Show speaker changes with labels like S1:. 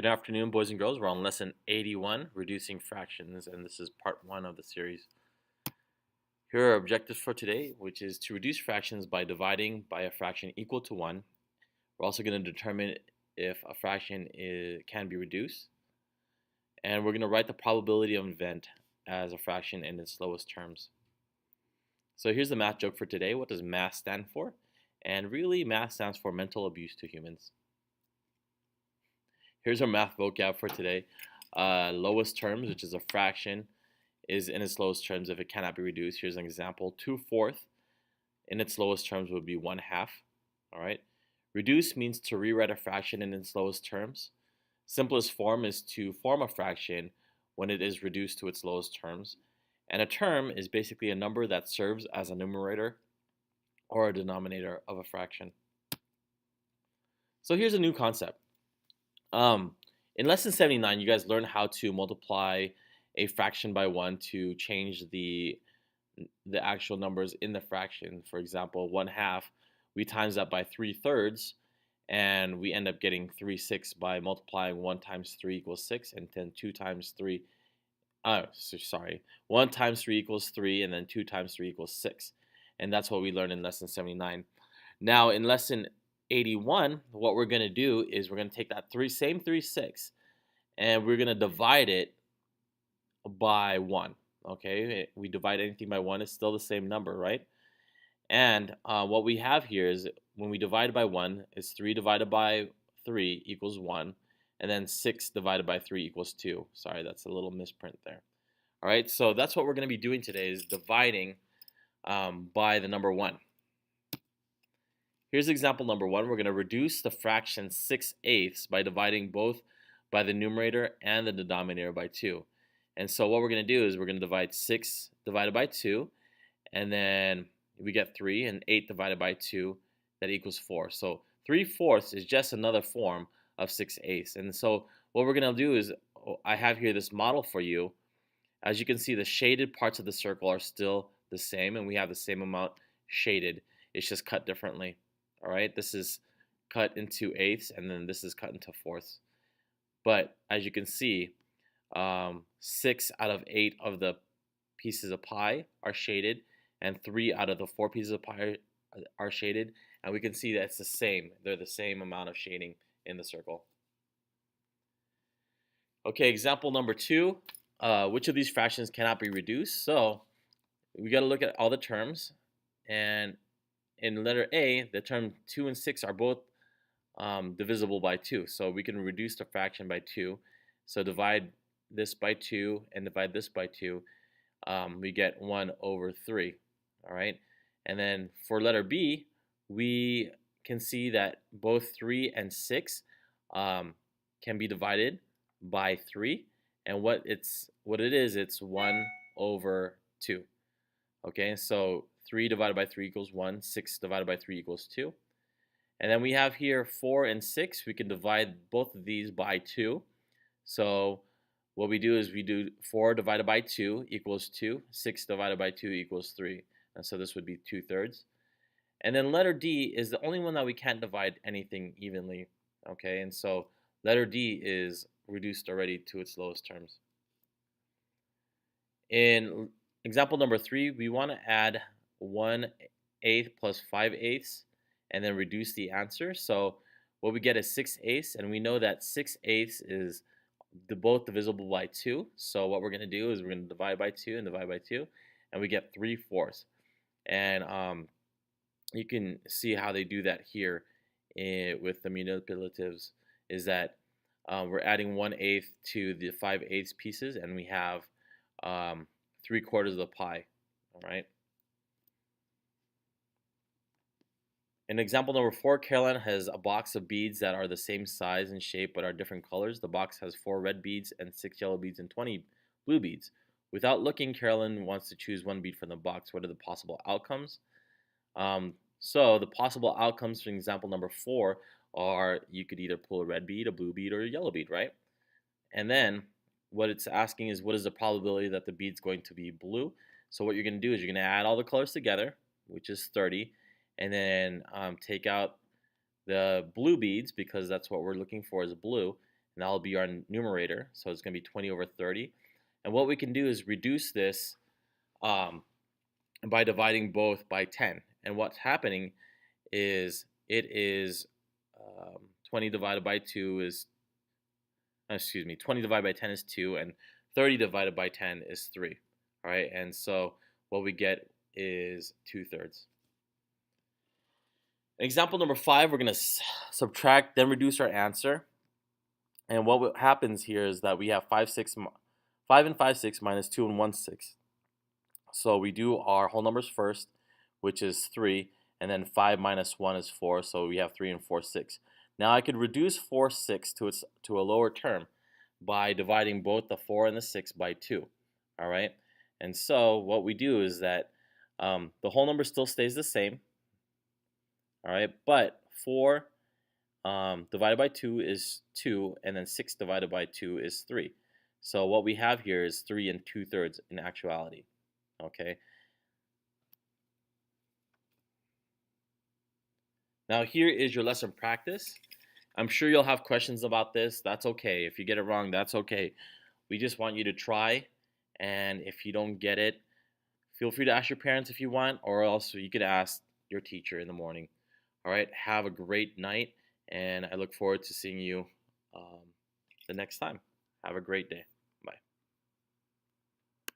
S1: Good afternoon, boys and girls. We're on lesson 81, reducing fractions, and this is part one of the series. Here are our objectives for today, which is to reduce fractions by dividing by a fraction equal to 1. We're also going to determine if a fraction can be reduced. And we're going to write the probability of an event as a fraction in its lowest terms. So here's the math joke for today. What does MATH stand for? And really, MATH stands for mental abuse to humans. Here's our math vocab for today. Lowest terms, which is a fraction, is in its lowest terms if it cannot be reduced. Here's an example. 2/4 in its lowest terms would be 1/2. All right. Reduce means to rewrite a fraction in its lowest terms. Simplest form is to form a fraction when it is reduced to its lowest terms. And a term is basically a number that serves as a numerator or a denominator of a fraction. So here's a new concept. In lesson 79, you guys learned how to multiply a fraction by 1 to change the actual numbers in the fraction. For example, 1/2, we times that by 3/3, and we end up getting 3/6 by multiplying 1 times 3 equals 6, and then 2 times 3, 1 times 3 equals 3, and then 2 times 3 equals 6. And that's what we learned in lesson 79. Now, in lesson 81, what we're going to do is we're going to take that same 3/6 and we're going to divide it by 1. Okay, we divide anything by 1, it's still the same number, right? And what we have here is when we divide by 1, is 3 divided by 3 equals 1, and then 6 divided by 3 equals 2. Sorry, that's a little misprint there. All right, so that's what we're going to be doing today, is dividing by the number 1. Here's example number 1. We're going to reduce the fraction 6/8 by dividing both by the numerator and the denominator by 2. And so what we're going to do is we're going to divide 6 divided by 2, and then we get 3, and 8 divided by 2, that equals 4. So 3/4 is just another form of 6/8. And so what we're going to do is, I have here this model for you. As you can see, the shaded parts of the circle are still the same, and we have the same amount shaded. It's just cut differently. All right, this is cut into eighths, and then this is cut into fourths. But as you can see, 6 out of 8 of the pieces of pie are shaded, and 3 out of the 4 pieces of pie are shaded, and we can see that it's the same. They're the same amount of shading in the circle. Okay, example number 2. Which of these fractions cannot be reduced? So we got to look at all the terms, and in letter A, the term 2 and 6 are both divisible by 2. So we can reduce the fraction by 2. So divide this by 2 and divide this by 2. We get 1/3. All right. And then for letter B, we can see that both 3 and 6 can be divided by 3. And what it is, it's 1/2. Okay, so 3 divided by 3 equals 1, 6 divided by 3 equals 2. And then we have here 4 and 6. We can divide both of these by 2. So what we do is we do 4 divided by 2 equals 2. 6 divided by 2 equals 3. And so this would be 2/3. And then letter D is the only one that we can't divide anything evenly. Okay, and so letter D is reduced already to its lowest terms. In example number 3, we want to add 1/8 plus 5/8 and then reduce the answer. So what we get is 6/8, and we know that 6/8 is both divisible by 2. So what we're going to do is we're going to divide by 2 and divide by 2, and we get 3/4. And you can see how they do that here with the manipulatives, is that we're adding 1/8 to the 5/8 pieces, and we have 3/4 of the pie. All right. In example number 4, Caroline has a box of beads that are the same size and shape but are different colors. The box has 4 red beads and 6 yellow beads and 20 blue beads. Without looking, Caroline wants to choose one bead from the box. What are the possible outcomes? So the possible outcomes for example number 4 are you could either pull a red bead, a blue bead, or a yellow bead, right? And then what it's asking is what is the probability that the bead's going to be blue? So what you're going to do is you're going to add all the colors together, which is 30, and then take out the blue beads because that's what we're looking for is blue, and that'll be our numerator. So it's going to be 20 over 30. And what we can do is reduce this by dividing both by 10. And what's happening is it is 20 divided by 2 is, 20 divided by 10 is 2, and 30 divided by 10 is 3. All right, and so what we get is 2/3. Example number 5, we're going to subtract, then reduce our answer. And what happens here is that we have 5 and 5 6 minus 2 and 1 6. So we do our whole numbers first, which is 3, and then 5 minus 1 is 4, so we have 3 and 4 6. Now I could reduce 4 6 to a lower term by dividing both the 4 and the 6 by 2. All right, and so what we do is that the whole number still stays the same. All right, but 4 divided by 2 is 2, and then 6 divided by 2 is 3. So what we have here is 3 and 2/3 in actuality. Okay. Now here is your lesson practice. I'm sure you'll have questions about this. That's okay. If you get it wrong, that's okay. We just want you to try, and if you don't get it, feel free to ask your parents if you want, or else you could ask your teacher in the morning. All right, have a great night, and I look forward to seeing you the next time. Have a great day.